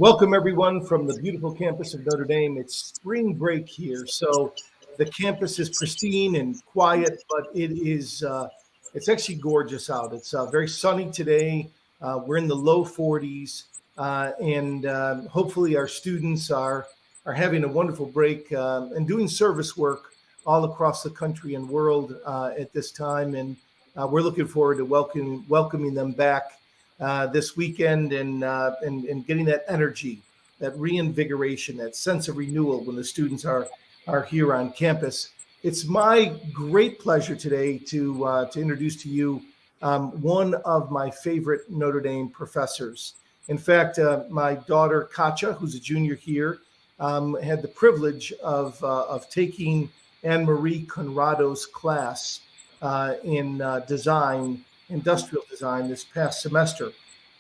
Welcome everyone from the beautiful campus of Notre Dame. It's spring break here, so the campus is pristine and quiet, but it's actually gorgeous out. It's very sunny today. We're in the low 40s, and hopefully our students are having a wonderful break and doing service work all across the country and world at this time. And we're looking forward to welcoming them back this weekend and getting that energy, that reinvigoration, that sense of renewal when the students are here on campus. It's my great pleasure today to introduce to you one of my favorite Notre Dame professors. In fact, my daughter Katja, who's a junior here, had the privilege of taking Ann-Marie Conrado's class in industrial design this past semester.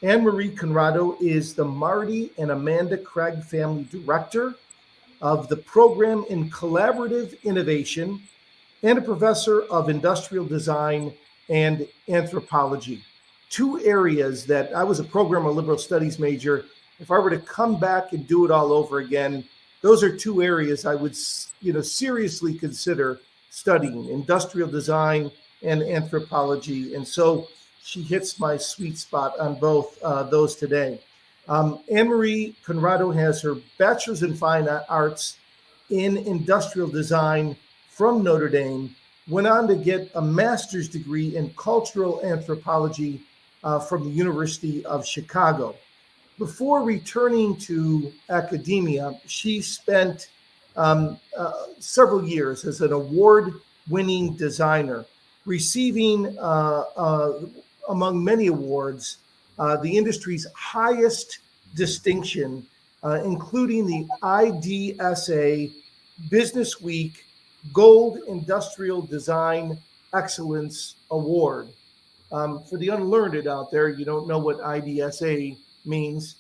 Ann-Marie Conrado is the Marty and Amanda Cregg Family Director of the Program in Collaborative Innovation and a professor of industrial design and anthropology. Two areas that I was a program of liberal studies major. If I were to come back and do it all over again, those are two areas I would, seriously consider studying: industrial design and anthropology. And so she hits my sweet spot on both those today. Ann-Marie Conrado has her bachelor's in fine arts in industrial design from Notre Dame, went on to get a master's degree in cultural anthropology from the University of Chicago. Before returning to academia, she spent several years as an award-winning designer, receiving, among many awards, the industry's highest distinction, including the IDSA Business Week Gold Industrial Design Excellence Award. For the unlearned out there, you don't know what IDSA means,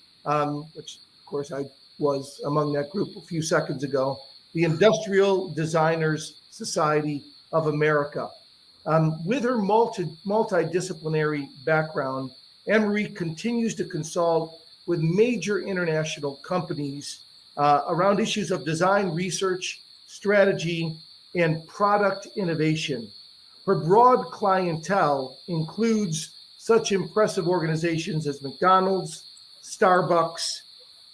which of course I was among that group a few seconds ago, the Industrial Designers Society of America. With her multidisciplinary background, Ann-Marie continues to consult with major international companies around issues of design research, strategy, and product innovation. Her broad clientele includes such impressive organizations as McDonald's, Starbucks,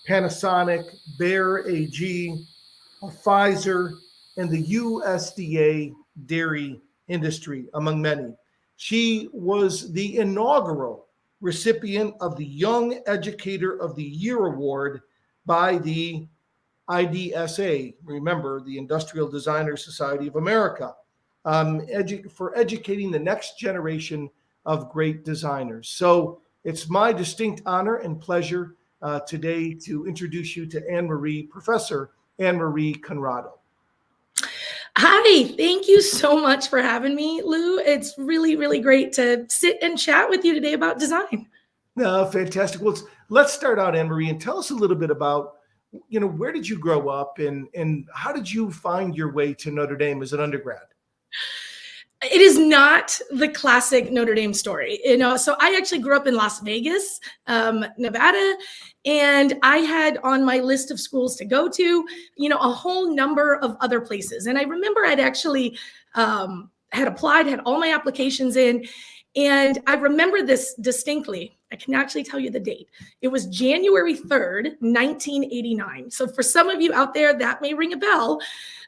Panasonic, Bayer AG, Pfizer, and the USDA dairy industry, among many. She was the inaugural recipient of the Young Educator of the Year Award by the IDSA, remember, the Industrial Designers Society of America, for educating the next generation of great designers. So it's my distinct honor and pleasure today to introduce you to Ann-Marie, Professor Ann-Marie Conrado. Hi, thank you so much for having me, Lou. It's really, really great to sit and chat with you today about design. Fantastic. Well, let's start out, Ann-Marie, and tell us a little bit about, where did you grow up and how did you find your way to Notre Dame as an undergrad? It is not the classic Notre Dame story, so I actually grew up in Las Vegas, Nevada, and I had on my list of schools to go to, a whole number of other places. And I remember I'd actually had applied, had all my applications in, and I remember this distinctly. I can actually tell you the date. It was January 3rd, 1989. So for some of you out there, that may ring a bell.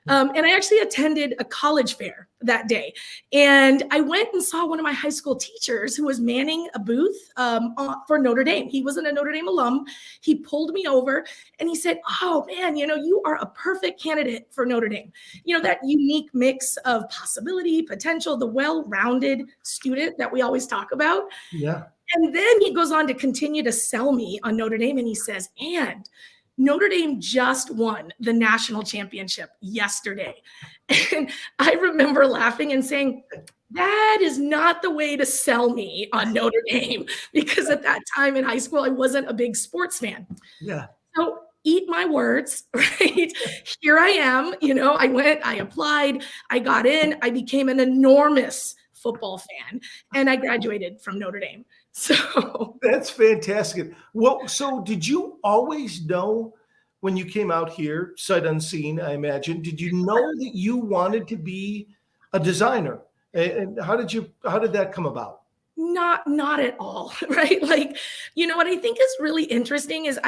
And I actually attended a college fair that day. And I went and saw one of my high school teachers who was manning a booth for Notre Dame. He wasn't a Notre Dame alum. He pulled me over and he said, "Oh man, you are a perfect candidate for Notre Dame. That unique mix of possibility, potential, the well-rounded student that we always talk about." Yeah. And then he goes on to continue to sell me on Notre Dame. And he says, "And Notre Dame just won the national championship yesterday." And I remember laughing and saying, that is not the way to sell me on Notre Dame, because at that time in high school, I wasn't a big sports fan. Yeah. So eat my words, right? Here I am, I went, I applied, I got in, I became an enormous football fan, and I graduated from Notre Dame. So That's fantastic. Well, so did you always know when you came out here, sight unseen, I imagine, did you know that you wanted to be a designer? And how did that come about? not at all, right? Like, what I think is really interesting is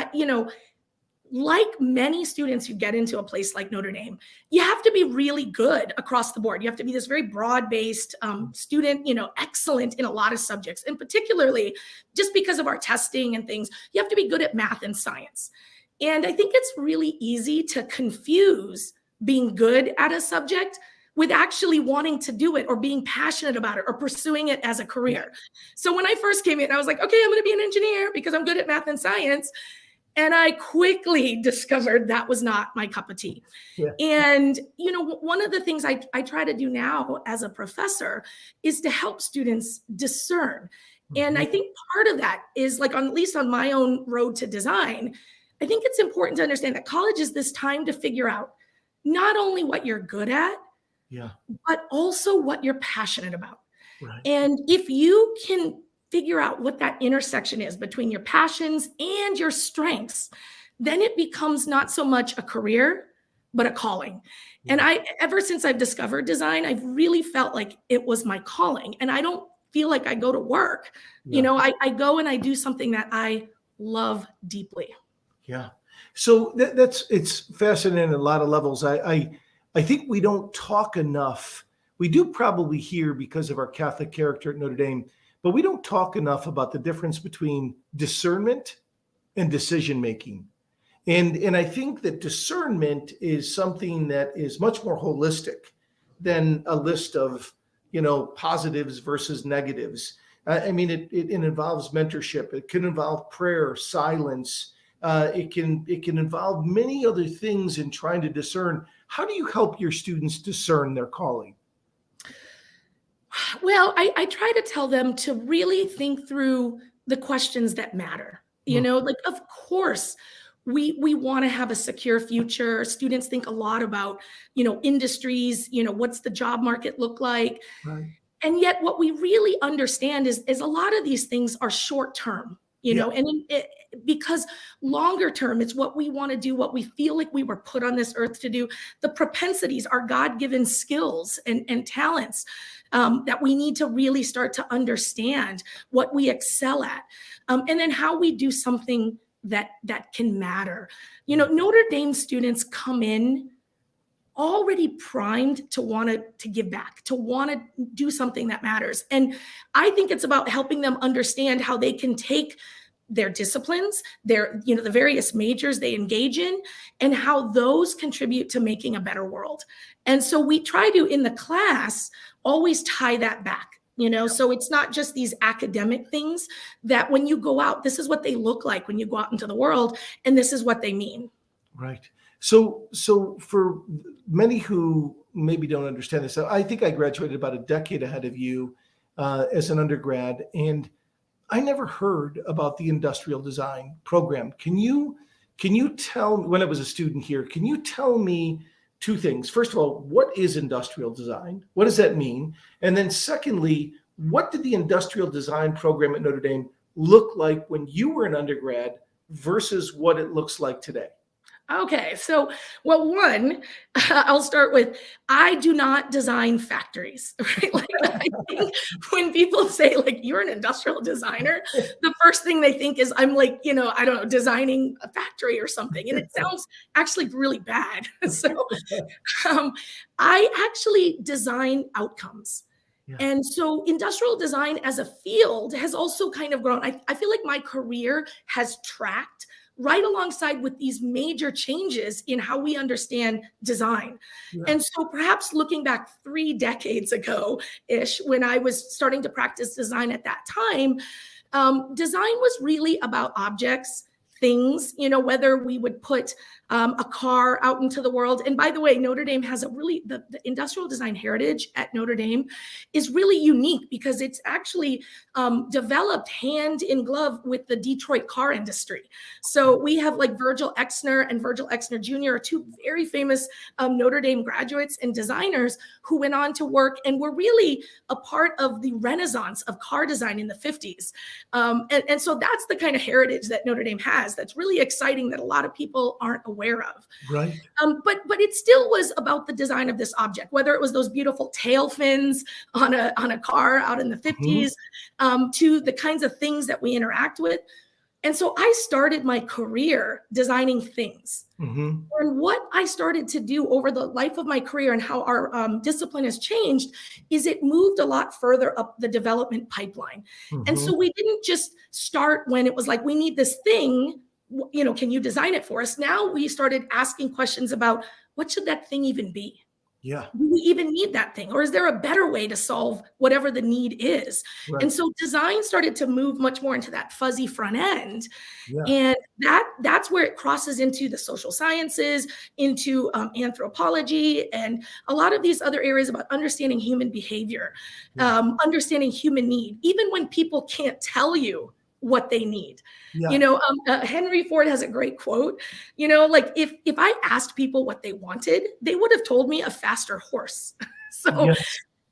like many students who get into a place like Notre Dame, you have to be really good across the board. You have to be this very broad-based student, excellent in a lot of subjects. And particularly, just because of our testing and things, you have to be good at math and science. And I think it's really easy to confuse being good at a subject with actually wanting to do it or being passionate about it or pursuing it as a career. So when I first came in, I was like, okay, I'm going to be an engineer because I'm good at math and science. And I quickly discovered that was not my cup of tea. Yeah. And, one of the things I try to do now as a professor is to help students discern. And I think part of that is like, at least on my own road to design, I think it's important to understand that college is this time to figure out not only what you're good at, but also what you're passionate about. Right. And if you can figure out what that intersection is between your passions and your strengths, then it becomes not so much a career, but a calling. Yeah. And ever since I've discovered design, I've really felt like it was my calling. And I don't feel like I go to work. Yeah. I go and I do something that I love deeply. Yeah. So it's fascinating on a lot of levels. I think we don't talk enough. We do probably here because of our Catholic character at Notre Dame, but we don't talk enough about the difference between discernment and decision making. And I think that discernment is something that is much more holistic than a list of, positives versus negatives. I mean, it involves mentorship. It can involve prayer, silence. It can involve many other things in trying to discern. How do you help your students discern their calling? Well, I try to tell them to really think through the questions that matter. Like, of course, we want to have a secure future. Students think a lot about, industries, what's the job market look like? Right. And yet what we really understand is a lot of these things are short term, and because longer term, it's what we want to do, what we feel like we were put on this earth to do, the propensities, our God-given skills and talents that we need to really start to understand what we excel at. And then how we do something that can matter. Notre Dame students come in already primed to want to give back, to want to do something that matters. And I think it's about helping them understand how they can take their disciplines, the various majors they engage in, and how those contribute to making a better world. And so we try to, in the class, always tie that back. So it's not just these academic things that when you go out, this is what they look like when you go out into the world, and this is what they mean. Right. So for many who maybe don't understand this, I think I graduated about a decade ahead of you as an undergrad, and I never heard about the industrial design program. Can you tell me, when I was a student here, can you tell me two things? First of all, what is industrial design? What does that mean? And then secondly, what did the industrial design program at Notre Dame look like when you were an undergrad versus what it looks like today? Okay, so, well, one, I'll start with, I do not design factories, right? Like, I think when people say, like, you're an industrial designer, the first thing they think is I'm like, I don't know, designing a factory or something. And it sounds actually really bad. So I actually design outcomes. Yeah. And so industrial design as a field has also kind of grown. I feel like my career has tracked right alongside with these major changes in how we understand design. Yeah. And so perhaps looking back 3 decades ago-ish, when I was starting to practice design at that time, design was really about objects, things, whether we would put a car out into the world. And by the way, Notre Dame has the industrial design heritage at Notre Dame is really unique because it's actually developed hand in glove with the Detroit car industry. So we have like Virgil Exner and Virgil Exner Jr. are two very famous Notre Dame graduates and designers who went on to work and were really a part of the renaissance of car design in the 50s. And so that's the kind of heritage that Notre Dame has that's really exciting that a lot of people aren't aware of. Right. But it still was about the design of this object, whether it was those beautiful tail fins on a car out in the 50s, to the kinds of things that we interact with. And so I started my career designing things. And what I started to do over the life of my career and how our discipline has changed is it moved a lot further up the development pipeline. And so we didn't just start when it was like, we need this thing, can you design it for us? Now we started asking questions about what should that thing even be? Yeah. Do we even need that thing? Or is there a better way to solve whatever the need is? Right. And so design started to move much more into that fuzzy front end. Yeah. And that's where it crosses into the social sciences, into anthropology, and a lot of these other areas about understanding human behavior, understanding human need, even when people can't tell you what they need. Henry Ford has a great quote, like if I asked people what they wanted, they would have told me a faster horse. So,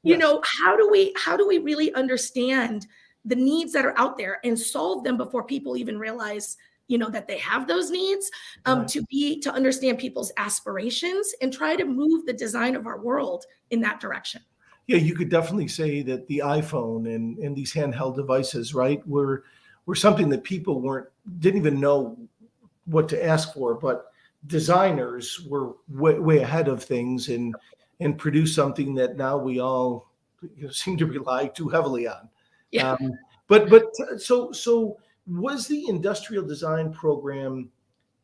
how do we really understand the needs that are out there and solve them before people even realize, that they have those needs, to understand people's aspirations and try to move the design of our world in that direction. Yeah, you could definitely say that the iPhone and these handheld devices, right, were something that people didn't even know what to ask for, but designers were way ahead of things and produced something that now we all seem to rely too heavily on. Yeah. So was the industrial design program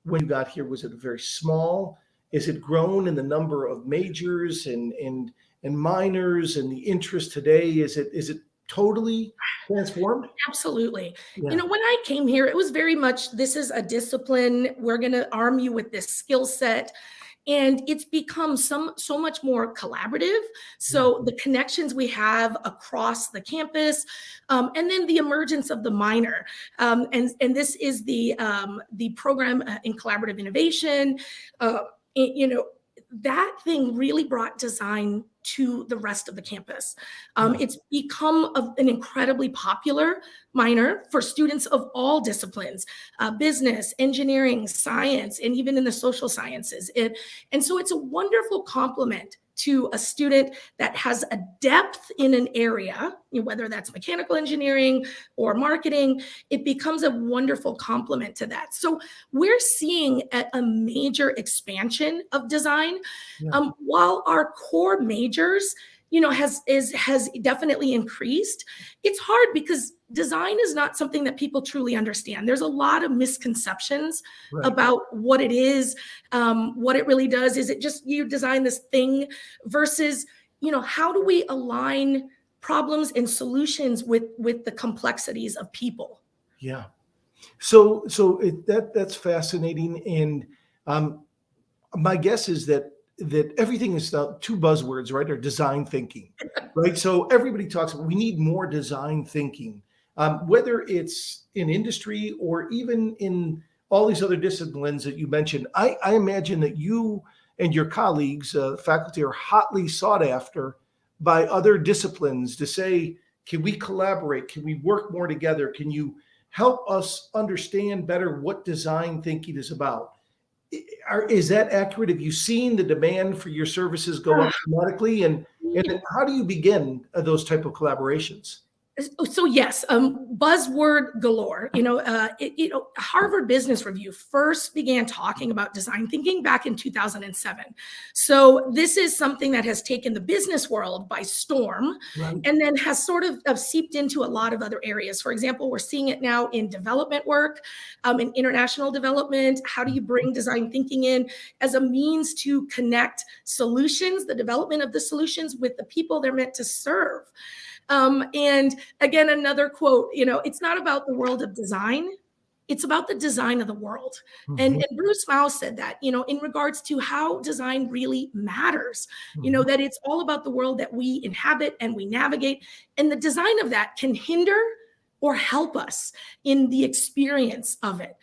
when you got here, was it very small? Is it grown in the number of majors and minors and the interest today? Is it totally transformed? Absolutely. When I came here, it was very much, this is a discipline. We're going to arm you with this skill set. And it's become so much more collaborative. So the connections we have across the campus, and then the emergence of the minor. And this is the program in collaborative innovation. That thing really brought design to the rest of the campus. It's become an incredibly popular minor for students of all disciplines, business, engineering, science, and even in the social sciences. And so it's a wonderful complement to a student that has a depth in an area, whether that's mechanical engineering or marketing. It becomes a wonderful complement to that. So we're seeing a major expansion of design, while our core majors, has definitely increased. It's hard because design is not something that people truly understand. There's a lot of misconceptions about what it is, what it really does. Is it just you design this thing versus, how do we align problems and solutions with the complexities of people? Yeah. So that's fascinating. And my guess is that everything is two buzzwords, right? Or design thinking, right? So everybody talks about, we need more design thinking, whether it's in industry or even in all these other disciplines that you mentioned. I imagine that you and your colleagues, faculty, are hotly sought after by other disciplines to say, can we collaborate? Can we work more together? Can you help us understand better what design thinking is about? Is that accurate? Have you seen the demand for your services go up dramatically? And how do you begin those type of collaborations? So yes, buzzword galore. Harvard Business Review first began talking about design thinking back in 2007. So this is something that has taken the business world by storm, and then has sort of seeped into a lot of other areas. For example, we're seeing it now in development work, in international development. How do you bring design thinking in as a means to connect solutions, the development of the solutions, with the people they're meant to serve? And again, another quote, it's not about the world of design. it's about the design of the world. Mhm. And Bruce Mouse said that, in regards to how design really matters, Mhm. that it's all about the world that we inhabit and we navigate. And the design of that can hinder or help us in the experience of it.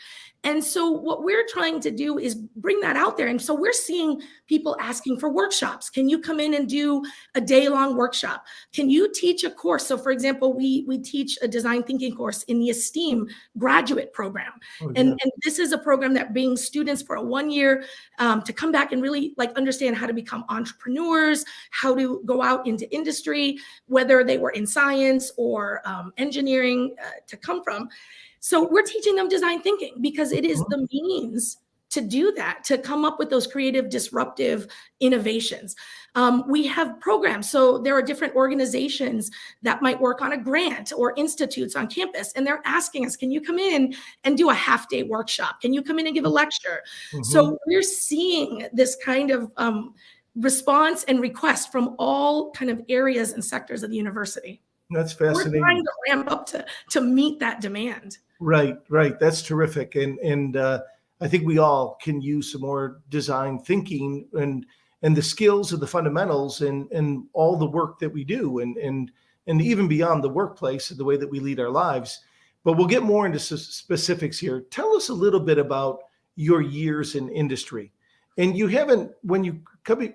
And so what we're trying to do is bring that out there. And so we're seeing people asking for workshops. Can you come in and do a day-long workshop? Can you teach a course? So for example, we teach a design thinking course in the ESTEAM graduate program. Oh, yeah. And this is a program that brings students for a 1 year to come back and really understand how to become entrepreneurs, how to go out into industry, whether they were in science or engineering to come from. So we're teaching them design thinking because it is the means to do that, to come up with those creative, disruptive innovations. We have programs. So there are different organizations that might work on a grant or institutes on campus. And they're asking us, can you come in and do a half-day workshop? Can you come in and give a lecture? Mhm. So we're seeing this kind of response and request from all kind of areas and sectors of the university. That's We're fascinating. trying to ramp up to meet that demand. Right. That's terrific. And I think we all can use some more design thinking and the skills and the fundamentals and all the work that we do and even beyond the workplace and the way that we lead our lives. But we'll get more into specifics here. Tell us a little bit about your years in industry. And you haven't, when you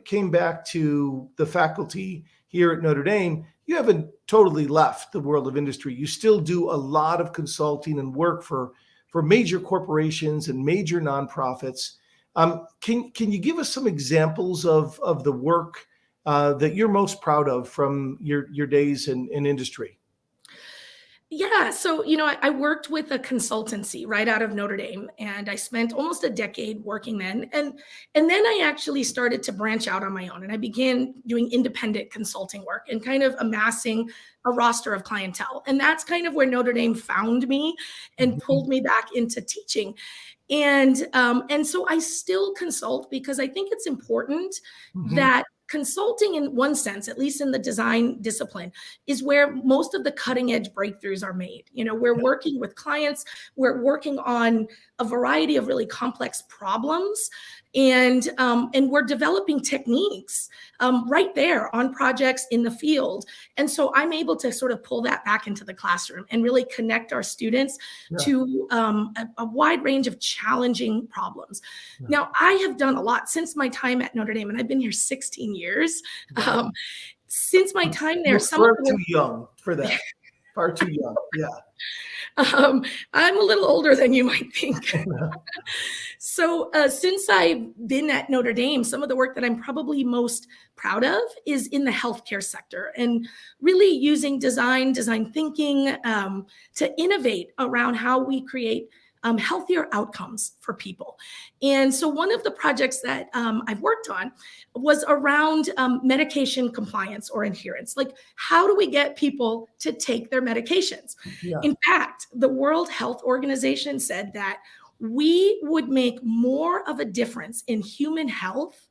came back to the faculty here at Notre Dame, you haven't totally left the world of industry. You still do a lot of consulting and work for major corporations and major nonprofits. Can you give us some examples of the work that you're most proud of from your days in industry? Yeah. So, I worked with a consultancy right out of Notre Dame, and I spent almost a decade working then. And then I actually started to branch out on my own, and I began doing independent consulting work and kind of amassing a roster of clientele. And that's kind of where Notre Dame found me and pulled me back into teaching. And so I still consult because I think it's important that consulting, in one sense, at least in the design discipline, is where most of the cutting edge breakthroughs are made. We're working with clients, we're working on a variety of really complex problems, and we're developing techniques right there on projects in the field. And so I'm able to sort of pull that back into the classroom and really connect our students to a wide range of challenging problems. Now, I have done a lot since my time at Notre Dame, and I've been here 16 years. Since my time there, You're far too young for that. Far too young. Yeah. I'm a little older than you might think. So since I've been at Notre Dame, some of the work that I'm probably most proud of is in the healthcare sector and really using design thinking to innovate around how we create healthier outcomes for people. And so one of the projects that I've worked on was around medication compliance or adherence. Like, how do we get people to take their medications? Yeah. In fact, the World Health Organization said that we would make more of a difference in human health,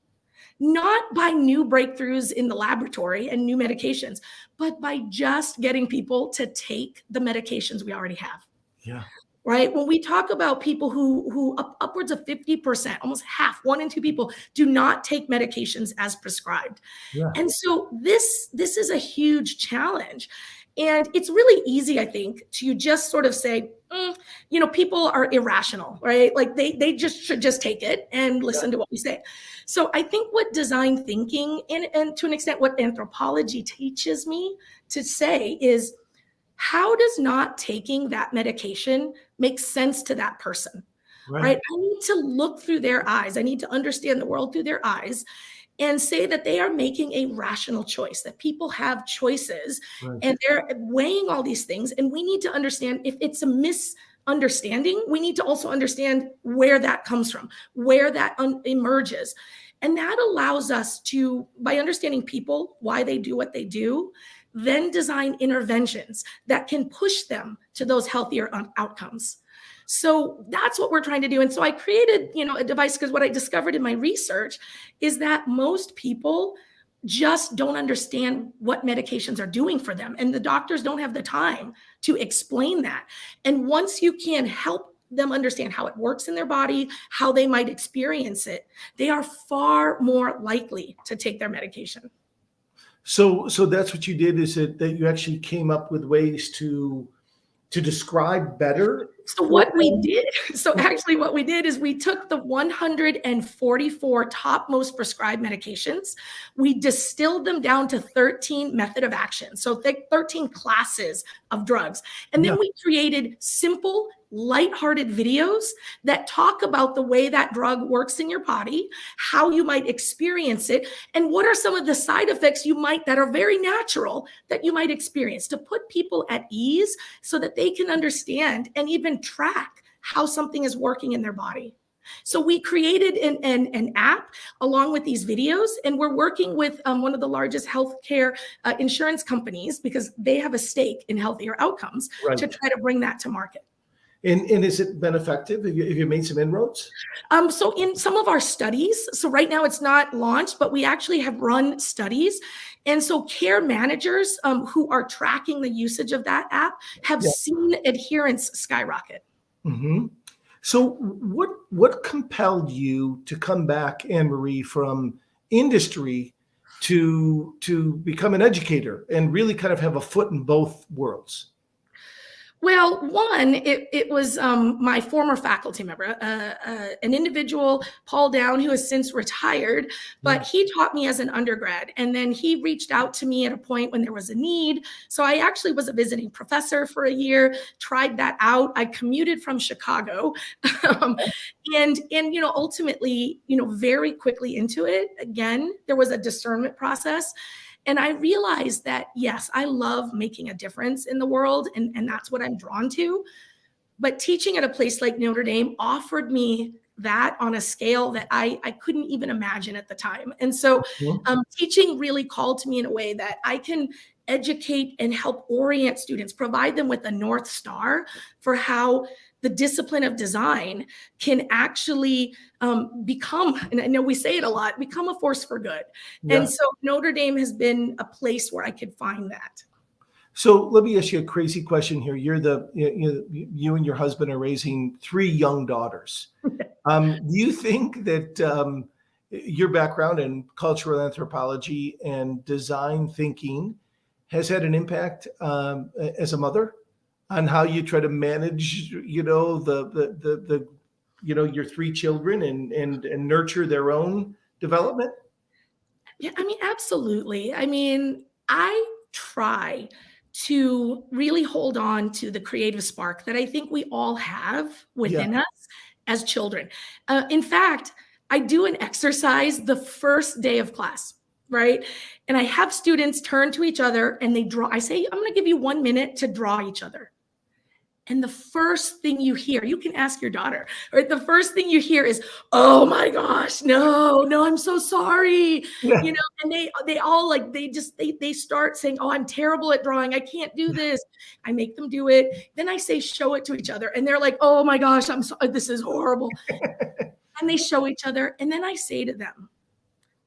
not by new breakthroughs in the laboratory and new medications, but by just getting people to take the medications we already have. Yeah. Right? When we talk about people who upwards of 50%, almost half, 1 in 2 people do not take medications as prescribed. Yeah. And so this is a huge challenge. And it's really easy, I think, to just sort of say, people are irrational, right? Like they just should just take it and listen to what we say. So I think what design thinking and to an extent what anthropology teaches me to say is, how does not taking that medication make sense to that person, right? I need to look through their eyes. I need to understand the world through their eyes and say that they are making a rational choice, that people have choices and they're weighing all these things. And we need to understand if it's a misunderstanding, we need to also understand where that comes from, where that emerges. And that allows us to, by understanding people, why they do what they do, then design interventions that can push them to those healthier outcomes. So that's what we're trying to do. And so I created, a device because what I discovered in my research is that most people just don't understand what medications are doing for them. And the doctors don't have the time to explain that. And once you can help them understand how it works in their body, how they might experience it, they are far more likely to take their medication. So that's what you did, is it that you actually came up with ways to describe better So for what we them? did, so actually what we did is we took the 144 top most prescribed medications, we distilled them down to 13 method of action. So 13 classes of drugs. And Yeah. then we created simple, lighthearted videos that talk about the way that drug works in your body, how you might experience it, and what are some of the side effects that are very natural that you might experience, to put people at ease so that they can understand and even track how something is working in their body. So we created an app along with these videos, and we're working with one of the largest healthcare insurance companies, because they have a stake in healthier outcomes, Right. to try to bring that to market. And has it been effective? Have you made some inroads? So in some of our studies, so right now it's not launched, but we actually have run studies. And so care managers who are tracking the usage of that app have seen adherence skyrocket. Mm-hmm. So what compelled you to come back, Ann-Marie, from industry to become an educator and really kind of have a foot in both worlds? Well, one, it was my former faculty member, an individual, Paul Down, who has since retired, but he taught me as an undergrad. And then he reached out to me at a point when there was a need. So I actually was a visiting professor for a year, tried that out. I commuted from Chicago. And ultimately, very quickly into it, again, there was a discernment process. And I realized that, yes, I love making a difference in the world, and that's what I'm drawn to. But teaching at a place like Notre Dame offered me that on a scale that I couldn't even imagine at the time. And so teaching really called to me in a way that I can educate and help orient students, provide them with a North Star for how the discipline of design can actually become, and I know we say it a lot, become a force for good. Yeah. And so Notre Dame has been a place where I could find that. So let me ask you a crazy question here. You and your husband are raising 3 young daughters. Do you think that your background in cultural anthropology and design thinking has had an impact as a mother on how you try to manage, the your 3 children and nurture their own development? Yeah, I mean, absolutely. I mean, I try to really hold on to the creative spark that I think we all have within us as children. In fact, I do an exercise the first day of class, right? And I have students turn to each other and they draw. I say, I'm going to give you 1 minute to draw each other. And the first thing you hear, you can ask your daughter, right? The first thing you hear is, "Oh my gosh, no, I'm so sorry." Yeah. And they all they start saying, "Oh, I'm terrible at drawing. I can't do this." I make them do it. Then I say, "Show it to each other." And they're like, "Oh my gosh, this is horrible." And they show each other. And then I say to them,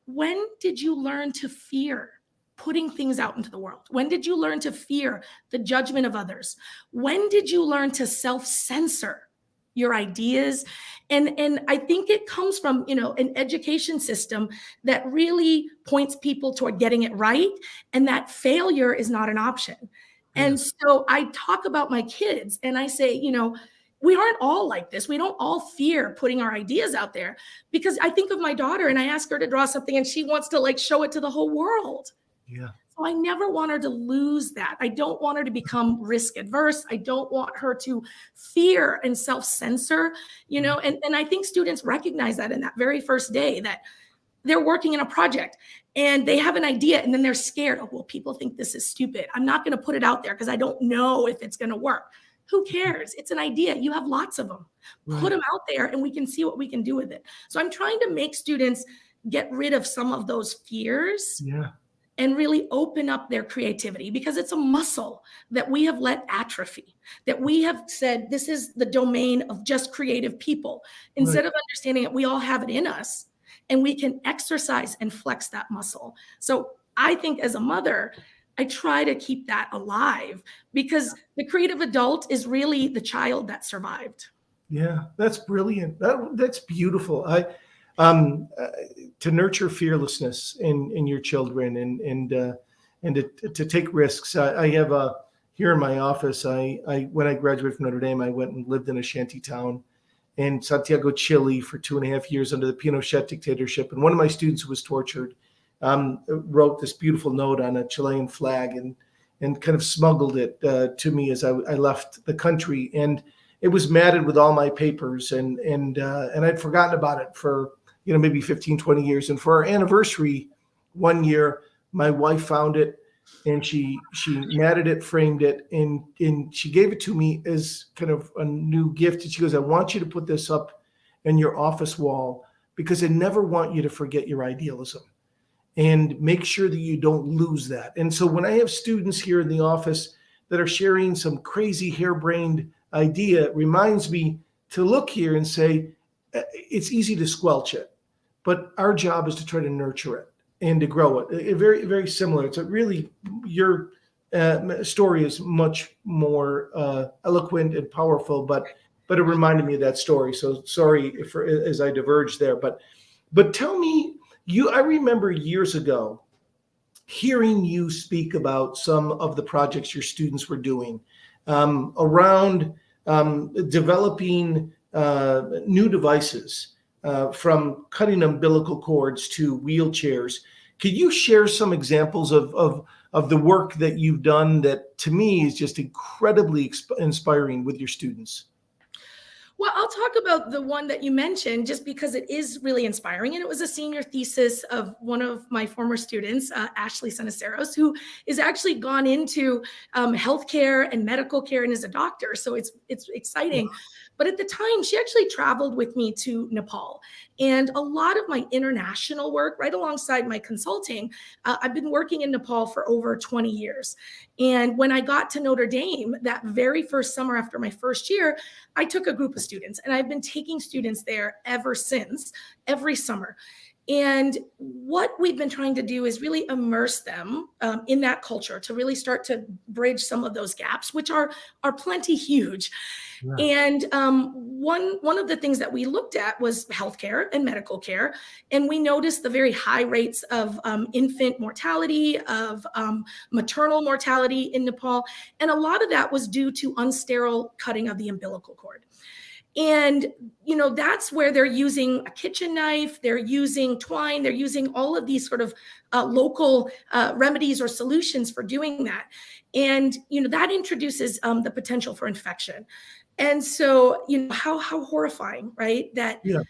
"When did you learn to fear putting things out into the world? When did you learn to fear the judgment of others? When did you learn to self-censor your ideas?" And I think it comes from, an education system that really points people toward getting it right, and that failure is not an option. And so I talk about my kids and I say, we aren't all like this. We don't all fear putting our ideas out there, because I think of my daughter and I ask her to draw something and she wants to show it to the whole world. Yeah. So I never want her to lose that. I don't want her to become risk adverse. I don't want her to fear and self-censor, and I think students recognize that in that very first day, that they're working in a project and they have an idea and then they're scared. "Oh, well, people think this is stupid. I'm not going to put it out there because I don't know if it's going to work." Who cares? It's an idea. You have lots of them. Put them out there and we can see what we can do with it. So I'm trying to make students get rid of some of those fears and really open up their creativity, because it's a muscle that we have let atrophy, that we have said, this is the domain of just creative people, instead of understanding that we all have it in us and we can exercise and flex that muscle. So I think as a mother, I try to keep that alive, because the creative adult is really the child that survived. Yeah, that's brilliant. That's beautiful. Um, uh, to nurture fearlessness in your children and to take risks. I have a here in my office. I when I graduated from Notre Dame, I went and lived in a shanty town in Santiago, Chile, for 2.5 years under the Pinochet dictatorship. And one of my students who was tortured wrote this beautiful note on a Chilean flag and kind of smuggled it to me as I left the country. And it was matted with all my papers, and I'd forgotten about it for maybe 15, 20 years. And for our anniversary one year, my wife found it, and she matted it, framed it, and she gave it to me as kind of a new gift. And she goes, "I want you to put this up in your office wall because I never want you to forget your idealism, and make sure that you don't lose that." And so when I have students here in the office that are sharing some crazy harebrained idea, it reminds me to look here and say, it's easy to squelch it, but our job is to try to nurture it and to grow it. Very, very similar. It's really, your story is much more eloquent and powerful, but it reminded me of that story. So sorry as I diverged there, but tell me, I remember years ago hearing you speak about some of the projects your students were doing around developing new devices, from cutting umbilical cords to wheelchairs. Could you share some examples of the work that you've done that to me is just incredibly inspiring with your students? Well, I'll talk about the one that you mentioned just because it is really inspiring. And it was a senior thesis of one of my former students, Ashley Seniceros, who is actually gone into healthcare and medical care and is a doctor. So it's exciting. But at the time, she actually traveled with me to Nepal. And a lot of my international work, right alongside my consulting, I've been working in Nepal for over 20 years. And when I got to Notre Dame, that very first summer after my first year, I took a group of students, and I've been taking students there ever since, every summer. And what we've been trying to do is really immerse them in that culture to really start to bridge some of those gaps, which are plenty huge. Yeah. And one of the things that we looked at was healthcare and medical care. And we noticed the very high rates of infant mortality, of maternal mortality in Nepal. And a lot of that was due to unsterile cutting of the umbilical cord. And, that's where they're using a kitchen knife, they're using twine, they're using all of these sort of local remedies or solutions for doing that. And, that introduces the potential for infection. And so, how horrifying, right? That Yeah.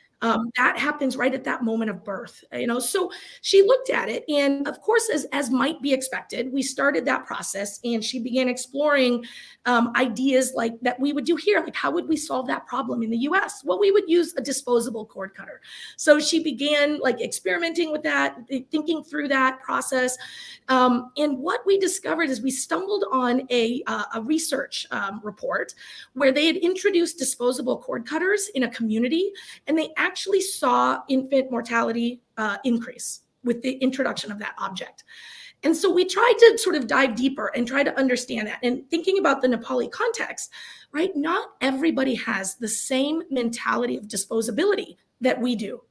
that happens right at that moment of birth. So she looked at it, and of course, as might be expected, we started that process, and she began exploring ideas like that we would do here. Like, how would we solve that problem in the U.S.? Well, we would use a disposable cord cutter. So she began experimenting with that, thinking through that process. And what we discovered is we stumbled on a research report where they had introduced disposable cord cutters in a community, and they actually saw infant mortality increase with the introduction of that object. And so we tried to sort of dive deeper and try to understand that. And thinking about the Nepali context, right? Not everybody has the same mentality of disposability that we do.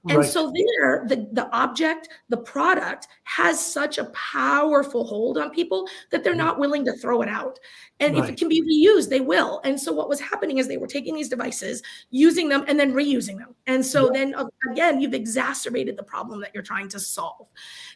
And Right. so there, the object, the product has such a powerful hold on people that they're not willing to throw it out. And if it Right. can be reused, they will. And so what was happening is they were taking these devices, using them, and then reusing them. And so then again, you've exacerbated the problem that you're trying to solve.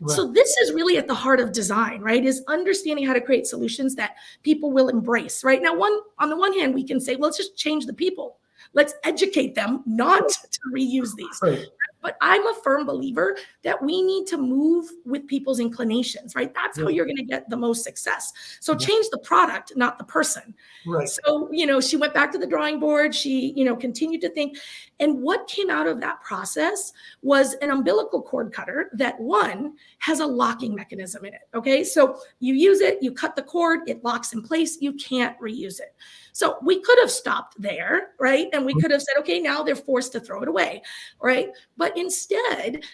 Right. So this is really at the heart of design, right? Is understanding how to create solutions that people will embrace, right? Now, on the one hand, we can say, well, let's just change the people. Let's educate them not to reuse these. Right. But I'm a firm believer that we need to move with people's inclinations, right? That's how you're going to get the most success. So change the product, not the person. Right. So, she went back to the drawing board. She, continued to think. And what came out of that process was an umbilical cord cutter that, one, has a locking mechanism in it. Okay. So you use it, you cut the cord, it locks in place. You can't reuse it. So we could have stopped there, right? And we could have said, okay, now they're forced to throw it away, right? But instead,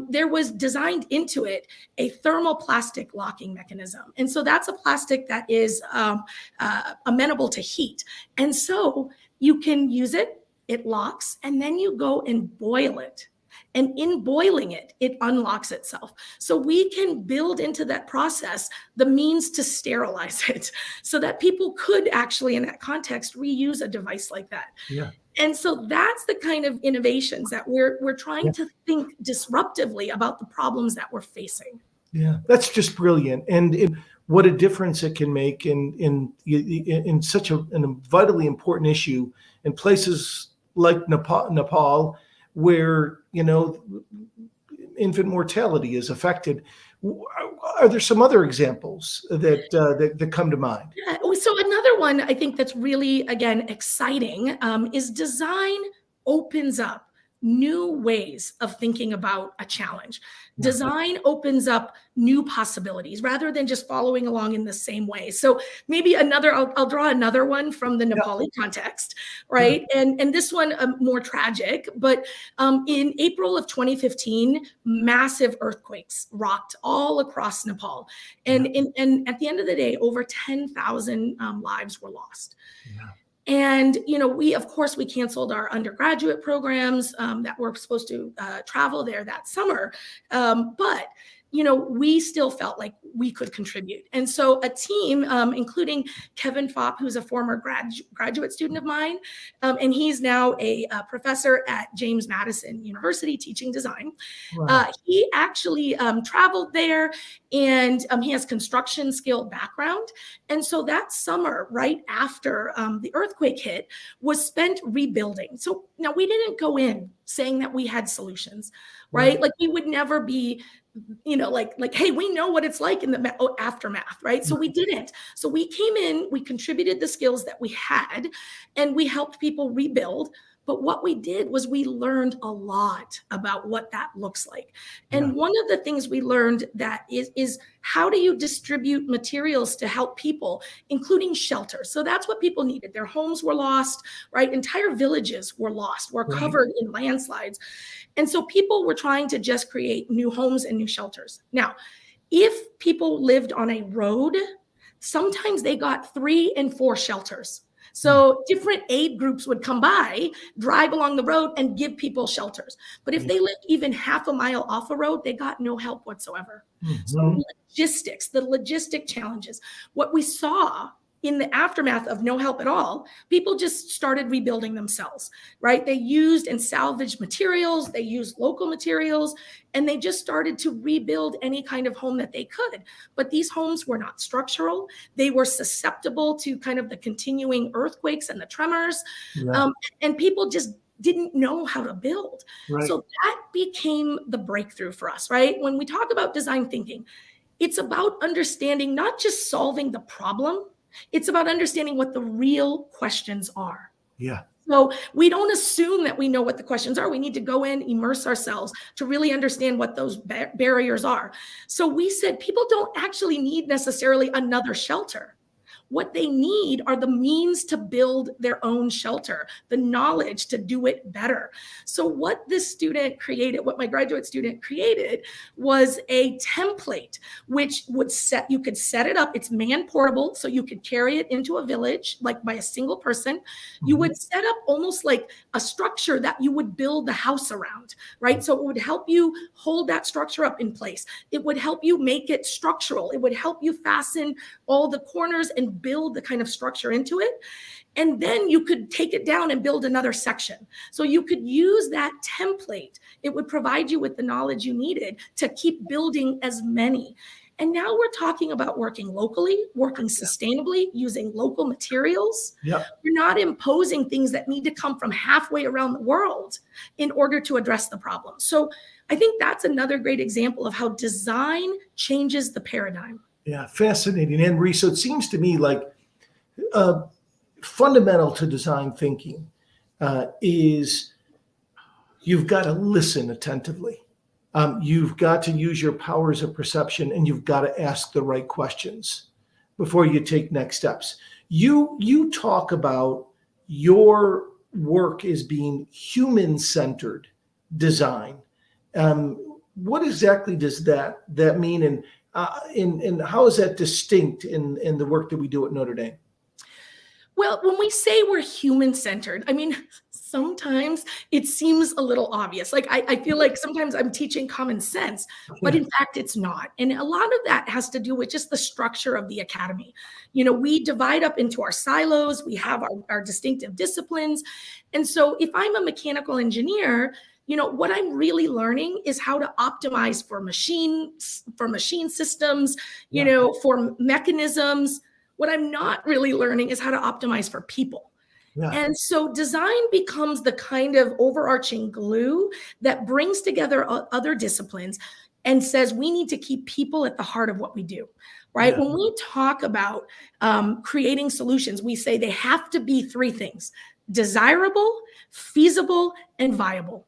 there was designed into it a thermoplastic locking mechanism. And so that's a plastic that is amenable to heat. And so you can use it it locks, and then you go and boil it. And in boiling it, it unlocks itself. So we can build into that process the means to sterilize it so that people could actually, in that context, reuse a device like that. Yeah. And so that's the kind of innovations that we're trying to think disruptively about the problems that we're facing. Yeah, that's just brilliant. And what a difference it can make in such a vitally important issue in places like Nepal, where, infant mortality is affected. Are there some other examples that come to mind? Yeah. So another one I think that's really, again, exciting is design opens up new ways of thinking about a challenge. Design opens up new possibilities rather than just following along in the same way. So maybe I'll draw another one from the Nepali context, right? And this one more tragic, but in April of 2015, massive earthquakes rocked all across Nepal. And at the end of the day, over 10,000 lives were lost. Yeah. And, we canceled our undergraduate programs that were supposed to travel there that summer. But we still felt like we could contribute. And so a team, including Kevin Fopp, who's a former graduate student of mine, and he's now a professor at James Madison University teaching design. Wow. He actually traveled there, and he has construction skill background. And so that summer, right after the earthquake hit, was spent rebuilding. So now we didn't go in saying that we had solutions, right? Like we would never be like, hey, we know what it's like in the aftermath, right? So we didn't. So we came in, we contributed the skills that we had, and we helped people rebuild. But what we did was we learned a lot about what that looks like. And one of the things we learned that is how do you distribute materials to help people, including shelter? So that's what people needed. Their homes were lost, right? Entire villages were lost, were covered in landslides. And so people were trying to just create new homes and new shelters. Now, if people lived on a road, sometimes they got 3 and 4 shelters. So different aid groups would come by, drive along the road, and give people shelters. But if they lived even half a mile off a road, they got no help whatsoever. So logistics, the logistic challenges, what we saw in the aftermath of no help at all, people just started rebuilding themselves, right? They used and salvaged materials, they used local materials, and they just started to rebuild any kind of home that they could. But these homes were not structural. They were susceptible to kind of the continuing earthquakes and the tremors. And people just didn't know how to build. So that became the breakthrough for us, right? When we talk about design thinking, it's about understanding, not just solving the problem, it's about understanding what the real questions are. Yeah. So we don't assume that we know what the questions are. We need to go in, immerse ourselves to really understand what those barriers are. So we said people don't actually need necessarily another shelter. What they need are the means to build their own shelter, the knowledge to do it better. So what this student created, what my graduate student created, was a template which you could set it up. It's man portable, so you could carry it into a village, like by a single person. You would set up almost like a structure that you would build the house around, right? So it would help you hold that structure up in place. It would help you make it structural. It would help you fasten all the corners and build the kind of structure into it. And then you could take it down and build another section. So you could use that template. It would provide you with the knowledge you needed to keep building as many. And now we're talking about working locally, working sustainably, using local materials. We're not imposing things that need to come from halfway around the world in order to address the problem. So I think that's another great example of how design changes the paradigm. Yeah, fascinating, Ann-Marie. So it seems to me like fundamental to design thinking is you've got to listen attentively. You've got to use your powers of perception, and you've got to ask the right questions before you take next steps. You talk about your work as being human-centered design. What exactly does that mean, and how is that distinct in the work that we do at Notre Dame? Well, when we say we're human-centered, I mean, sometimes it seems a little obvious. Like I feel like sometimes I'm teaching common sense, but in fact it's not. And a lot of that has to do with just the structure of the academy. We divide up into our silos, we have our distinctive disciplines. And so if I'm a mechanical engineer, what I'm really learning is how to optimize for machine systems, for mechanisms. What I'm not really learning is how to optimize for people. Yeah. And so design becomes the kind of overarching glue that brings together other disciplines and says we need to keep people at the heart of what we do, right? Yeah. When we talk about creating solutions, we say they have to be three things: desirable, feasible, and viable.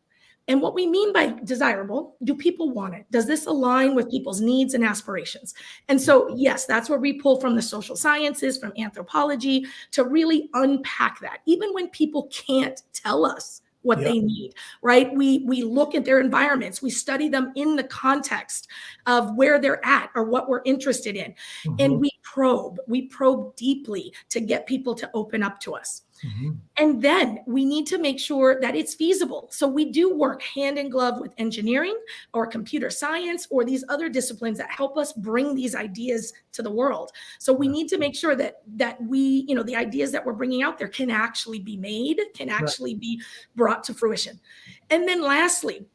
And what we mean by desirable, do people want it? Does this align with people's needs and aspirations? And so, yes, that's where we pull from the social sciences, from anthropology, to really unpack that. Even when people can't tell us what they need, right? We look at their environments, we study them in the context of where they're at or what we're interested in. Mm-hmm. And we probe deeply to get people to open up to us. Mm-hmm. And then we need to make sure that it's feasible. So we do work hand in glove with engineering or computer science or these other disciplines that help us bring these ideas to the world. So we need to make sure that we, the ideas that we're bringing out there can actually be made, can actually be brought to fruition. And then lastly,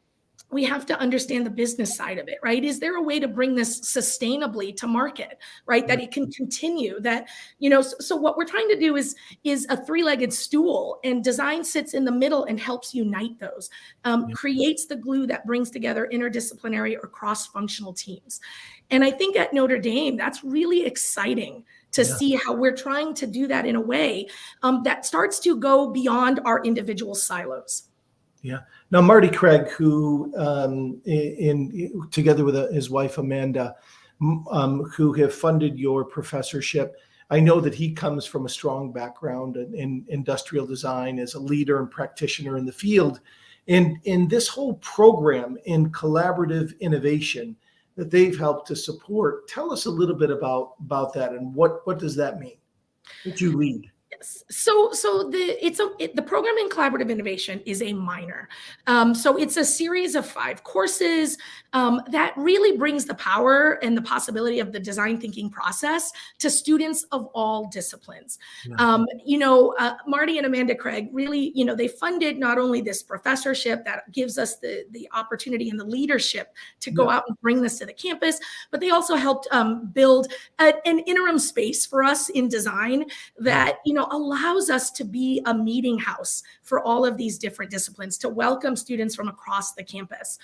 we have to understand the business side of it, right? Is there a way to bring this sustainably to market, right? That it can continue, that, so what we're trying to do is a three-legged stool, and design sits in the middle and helps unite those, creates the glue that brings together interdisciplinary or cross-functional teams. And I think at Notre Dame, that's really exciting to see how we're trying to do that in a way that starts to go beyond our individual silos. Yeah. Now, Marty Cregg, who, together with his wife Amanda, who have funded your professorship, I know that he comes from a strong background in industrial design as a leader and practitioner in the field. And in this whole program in collaborative innovation that they've helped to support, tell us a little bit about that and what does that mean? What you lead? So the program in collaborative innovation is a minor. So it's a series of 5 courses that really brings the power and the possibility of the design thinking process to students of all disciplines. Marty and Amanda Cregg really, they funded not only this professorship that gives us the opportunity and the leadership to go out and bring this to the campus, but they also helped build an interim space for us in design that, allows us to be a meeting house for all of these different disciplines, to welcome students from across the campus.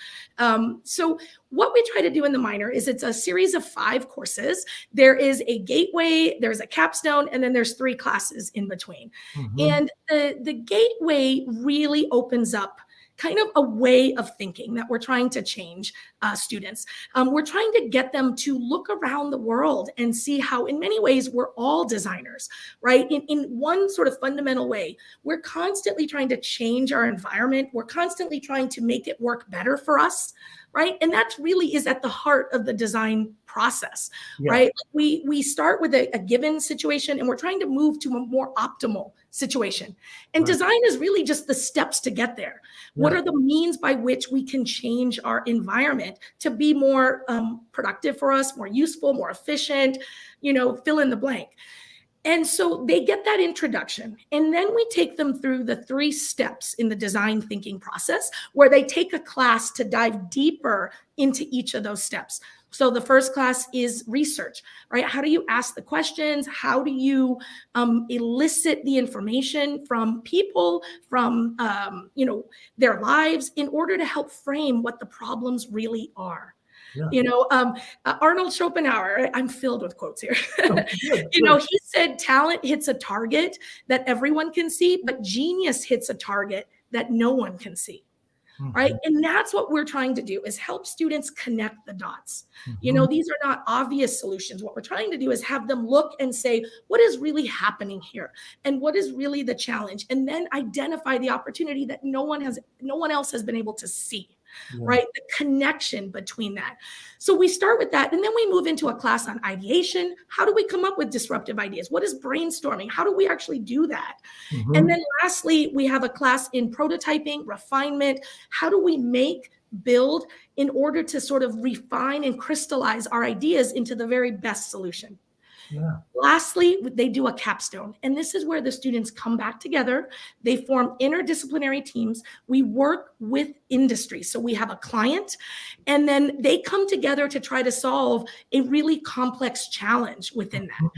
So what we try to do in the minor is it's a series of 5 courses. There is a gateway, there's a capstone, and then there's 3 classes in between. Mm-hmm. And the gateway really opens up kind of a way of thinking that we're trying to change students. We're trying to get them to look around the world and see how, in many ways, we're all designers, right? In one sort of fundamental way, we're constantly trying to change our environment. We're constantly trying to make it work better for us, right? And that really is at the heart of the design process, right? We start with a given situation and we're trying to move to a more optimal situation. And design is really just the steps to get there. What are the means by which we can change our environment to be more productive for us, more useful, more efficient, fill in the blank. And so they get that introduction, and then we take them through the 3 steps in the design thinking process where they take a class to dive deeper into each of those steps. So the first class is research, right? How do you ask the questions? How do you elicit the information from people, from their lives, in order to help frame what the problems really are? Arnold Schopenhauer, I'm filled with quotes here. He said, talent hits a target that everyone can see, but genius hits a target that no one can see. Mm-hmm. Right. And that's what we're trying to do, is help students connect the dots. Mm-hmm. These are not obvious solutions. What we're trying to do is have them look and say, what is really happening here? And what is really the challenge? And then identify the opportunity that no one else has been able to see. Yeah. right? The connection between that. So we start with that, and then we move into a class on ideation. How do we come up with disruptive ideas? What is brainstorming? How do we actually do that? And then lastly, we have a class in prototyping, refinement. How do we build in order to sort of refine and crystallize our ideas into the very best solution? Yeah. Lastly, they do a capstone. And this is where the students come back together. They form interdisciplinary teams. We work with industry. So we have a client, and then they come together to try to solve a really complex challenge within that.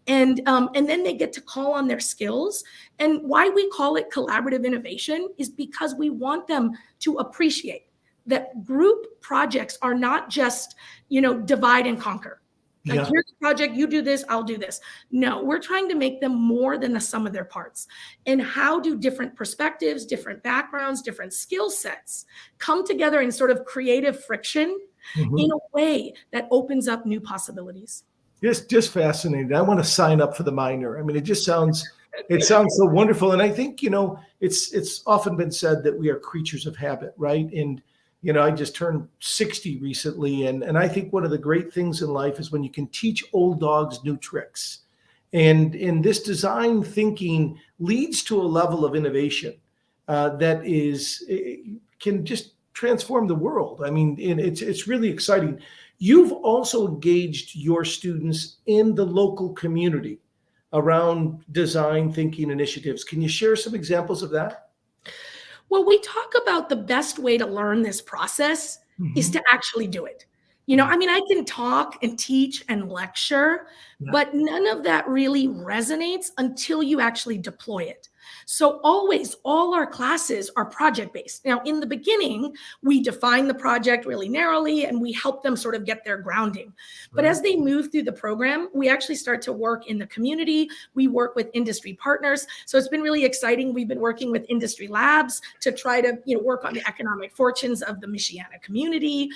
And then they get to call on their skills. And why we call it collaborative innovation is because we want them to appreciate that group projects are not just, divide and conquer. Like, here's the project, you do this, I'll do this. No, we're trying to make them more than the sum of their parts. And how do different perspectives, different backgrounds, different skill sets come together in sort of creative friction in a way that opens up new possibilities? Just fascinating. I want to sign up for the minor. I mean, it sounds so wonderful. And I think, it's often been said that we are creatures of habit, right? And I just turned 60 recently, and I think one of the great things in life is when you can teach old dogs new tricks. And in this design thinking leads to a level of innovation that can just transform the world. I mean, and it's really exciting. You've also engaged your students in the local community around design thinking initiatives. Can you share some examples of that? Well, we talk about the best way to learn this process is to actually do it. I can talk and teach and lecture, but none of that really resonates until you actually deploy it. So always, all our classes are project-based. Now, in the beginning, we define the project really narrowly, and we help them sort of get their grounding. But as they move through the program, we actually start to work in the community. We work with industry partners. So it's been really exciting. We've been working with industry labs to try to, work on the economic fortunes of the Michiana community.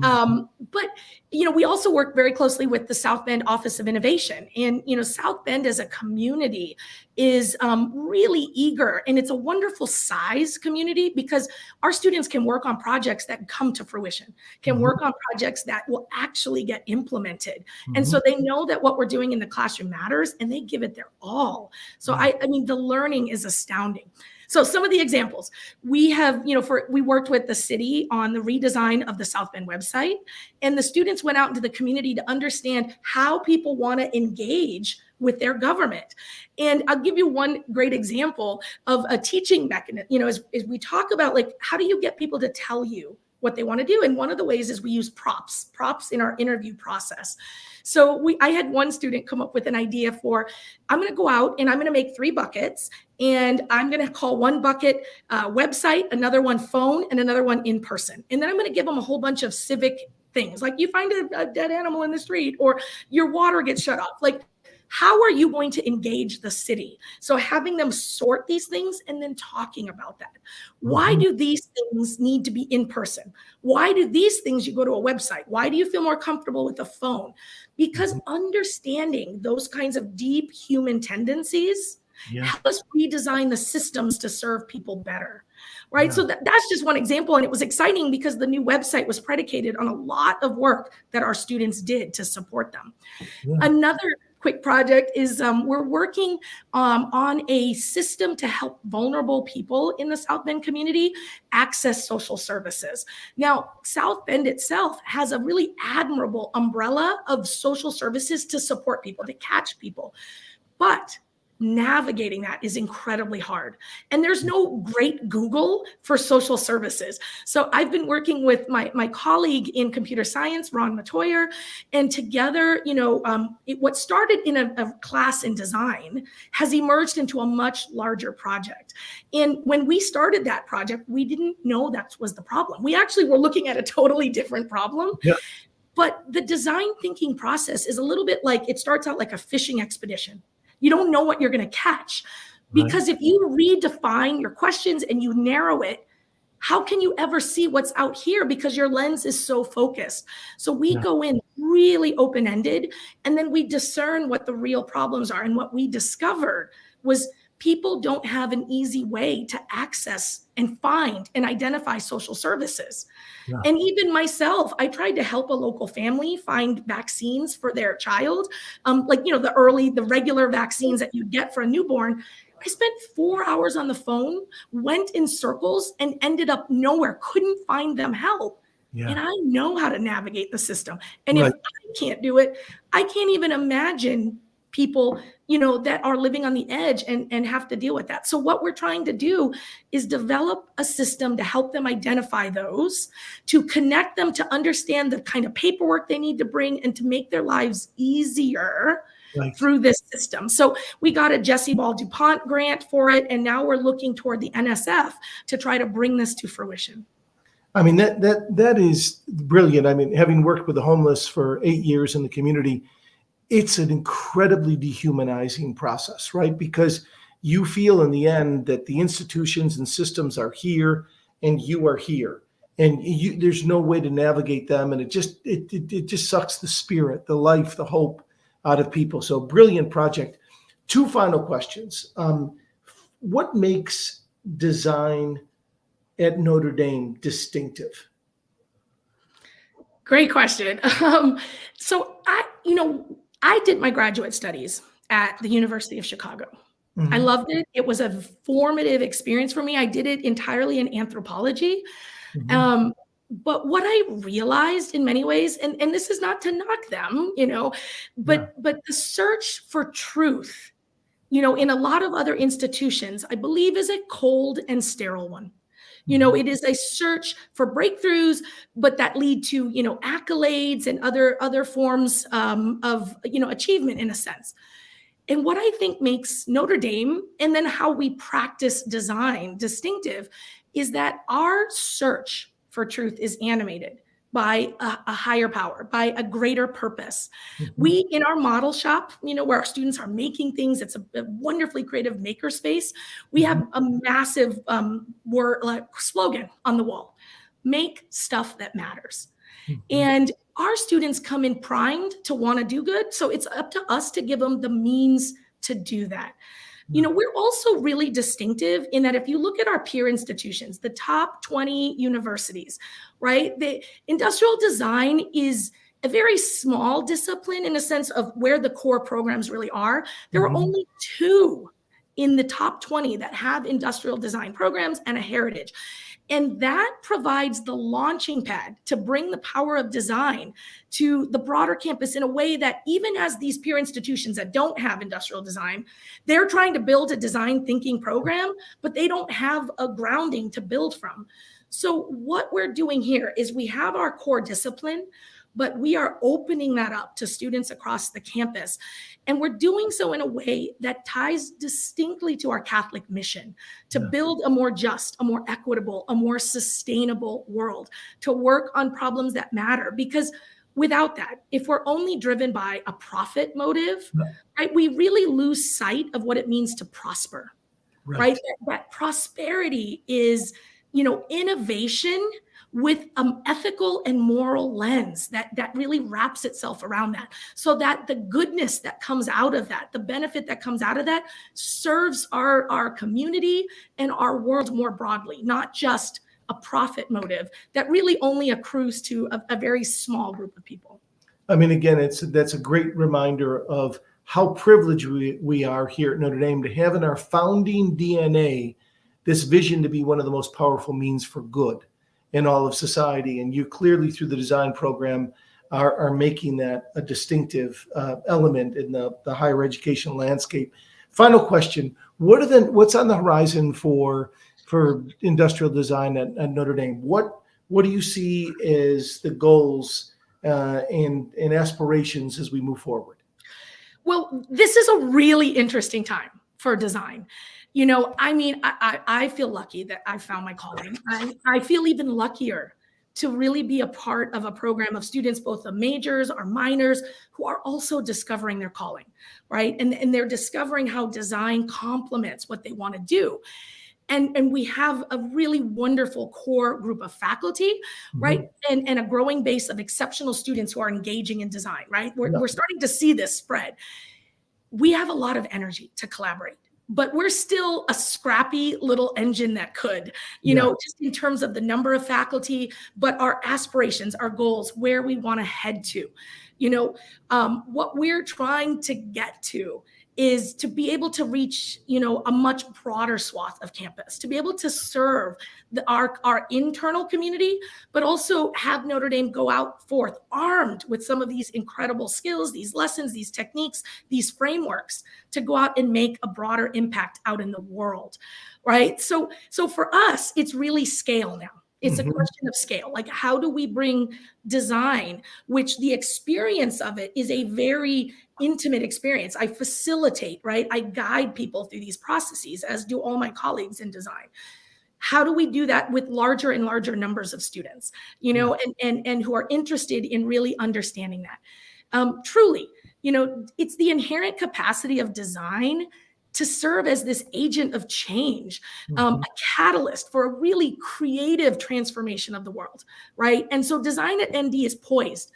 But we also work very closely with the South Bend Office of Innovation. And, South Bend as a community is really eager, and it's a wonderful size community because our students can work on projects that come to fruition, can work on projects that will actually get implemented. And so they know that what we're doing in the classroom matters, and they give it their all. So I mean, the learning is astounding. So some of the examples we have, we worked with the city on the redesign of the South Bend website, and the students went out into the community to understand how people want to engage with their government. And I'll give you one great example of a teaching mechanism, as we talk about, like, how do you get people to tell you what they want to do? And one of the ways is we use props in our interview process. So I had one student come up with an idea for, I'm going to go out and I'm going to make 3 buckets, and I'm going to call one bucket website, another one phone, and another one in person. And then I'm going to give them a whole bunch of civic things, like you find a dead animal in the street, or your water gets shut off. Like, how are you going to engage the city? So having them sort these things and then talking about that. Why do these things need to be in person? Why do these things you go to a website? Why do you feel more comfortable with a phone? Because understanding those kinds of deep human tendencies help us redesign the systems to serve people better. Right. So that's just one example. And it was exciting because the new website was predicated on a lot of work that our students did to support them. Another quick project is we're working on a system to help vulnerable people in the South Bend community access social services. Now, South Bend itself has a really admirable umbrella of social services to support people, to catch people. But navigating that is incredibly hard. And there's no great Google for social services. So I've been working with my colleague in computer science, Ron Matoyer, and together, what started in a class in design has emerged into a much larger project. And when we started that project, we didn't know that was the problem. We actually were looking at a totally different problem. But the design thinking process is a little bit like, it starts out like a fishing expedition. You don't know what you're going to catch, because if you redefine your questions and you narrow it, how can you ever see what's out here? Because your lens is so focused. So we go in really open-ended, and then we discern what the real problems are. And what we discovered was people don't have an easy way to access and find and identify social services. Yeah. And even myself, I tried to help a local family find vaccines for their child, like, the regular vaccines that you get for a newborn. I spent 4 hours on the phone, went in circles, and ended up nowhere, couldn't find them help. Yeah. And I know how to navigate the system. And Right. if I can't do it, I can't even imagine people, that are living on the edge and have to deal with that. So what we're trying to do is develop a system to help them identify those, to connect them, to understand the kind of paperwork they need to bring, and to make their lives easier Right. through this system. So we got a Jesse Ball DuPont grant for it, and now we're looking toward the NSF to try to bring this to fruition. I mean, that is brilliant. I mean, having worked with the homeless for 8 years in the community, it's an incredibly dehumanizing process, right? Because you feel in the end that the institutions and systems are here and you are here, and there's no way to navigate them. And it just sucks the spirit, the life, the hope out of people. So brilliant project. 2 final questions. What makes design at Notre Dame distinctive? Great question. So I did my graduate studies at the University of Chicago. Mm-hmm. I loved it. It was a formative experience for me. I did it entirely in anthropology. Mm-hmm. But what I realized in many ways, and this is not to knock them, but the search for truth, in a lot of other institutions, I believe is a cold and sterile one. It is a search for breakthroughs, but that lead to, accolades and other forms of, achievement in a sense. And what I think makes Notre Dame, and then how we practice design, distinctive, is that our search for truth is animated by a higher power, by a greater purpose. Mm-hmm. We, in our model shop, where our students are making things, it's a wonderfully creative maker space. We have a massive slogan on the wall: make stuff that matters. Mm-hmm. And our students come in primed to want to do good. So it's up to us to give them the means to do that. We're also really distinctive in that if you look at our peer institutions, the top 20 universities, right? The industrial design is a very small discipline in a sense of where the core programs really are. There are only 2 in the top 20 that have industrial design programs and a heritage. And that provides the launching pad to bring the power of design to the broader campus in a way that even as these peer institutions that don't have industrial design, they're trying to build a design thinking program, but they don't have a grounding to build from. So what we're doing here is we have our core discipline, but we are opening that up to students across the campus. And we're doing so in a way that ties distinctly to our Catholic mission to build a more just, a more equitable, a more sustainable world, to work on problems that matter. Because without that, if we're only driven by a profit motive, right, we really lose sight of what it means to prosper, right? That prosperity is, innovation with an ethical and moral lens that really wraps itself around that, so that the goodness that comes out of that, the benefit that comes out of that, serves our community and our world more broadly, not just a profit motive that really only accrues to a very small group of people. I mean, again, that's a great reminder of how privileged we are here at Notre Dame to have in our founding DNA this vision to be one of the most powerful means for good in all of society. And you clearly, through the design program, are making that a distinctive element in the higher education landscape. Final question: what's on the horizon for industrial design at Notre Dame? What do you see as the goals and aspirations as we move forward? Well, this is a really interesting time for design. I feel lucky that I found my calling. I feel even luckier to really be a part of a program of students, both the majors or minors, who are also discovering their calling, right? And they're discovering how design complements what they want to do. And we have a really wonderful core group of faculty, right? And a growing base of exceptional students who are engaging in design, right? We're starting to see this spread. We have a lot of energy to collaborate. but we're still a scrappy little engine that could, just in terms of the number of faculty, but our aspirations, our goals, where we want to head to. What we're trying to get to is to be able to reach, a much broader swath of campus, to be able to serve our internal community, but also have Notre Dame go out forth armed with some of these incredible skills, these lessons, these techniques, these frameworks to go out and make a broader impact out in the world, right? So for us, it's really scale now. It's a question of scale. Like, how do we bring design, which the experience of it is a very intimate experience. I facilitate, right? I guide people through these processes, as do all my colleagues in design. How do we do that with larger and larger numbers of students, and who are interested in really understanding that? Truly, it's the inherent capacity of design to serve as this agent of change, a catalyst for a really creative transformation of the world, right? And so design at ND is poised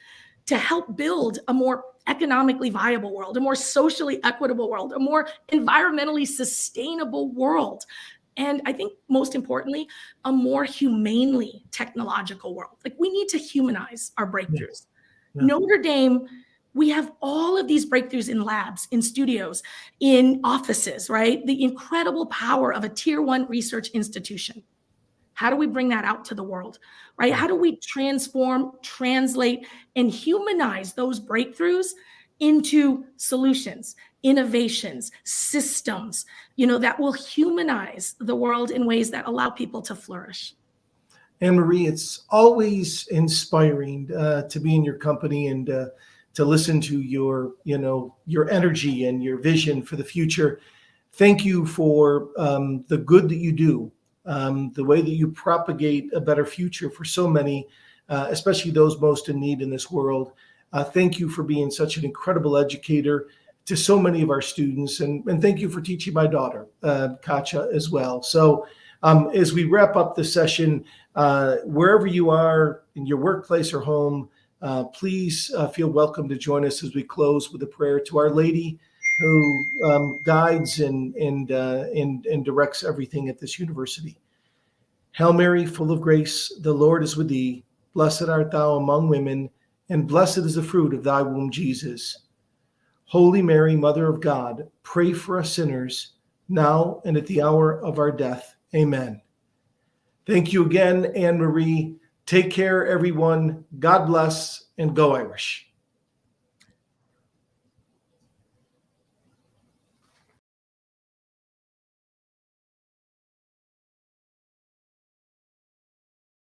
to help build a more economically viable world, a more socially equitable world, a more environmentally sustainable world. And I think most importantly, a more humanely technological world. Like, we need to humanize our breakthroughs. Yeah. Notre Dame, we have all of these breakthroughs in labs, in studios, in offices, right? The incredible power of a tier 1 research institution. How do we bring that out to the world, right? How do we transform, translate, and humanize those breakthroughs into solutions, innovations, systems, that will humanize the world in ways that allow people to flourish? Ann-Marie, it's always inspiring to be in your company and to listen to your energy and your vision for the future. Thank you for the good that you do, the way that you propagate a better future for so many, especially those most in need in this world. Thank you for being such an incredible educator to so many of our students. And thank you for teaching my daughter, Katja, as well. So as we wrap up the session, wherever you are, in your workplace or home, please feel welcome to join us as we close with a prayer to Our Lady, who guides and directs everything at this university. Hail Mary, full of grace, the Lord is with thee. Blessed art thou among women, and blessed is the fruit of thy womb, Jesus. Holy Mary, Mother of God, pray for us sinners, now and at the hour of our death. Amen. Thank you again, Ann-Marie. Take care, everyone. God bless, and go Irish.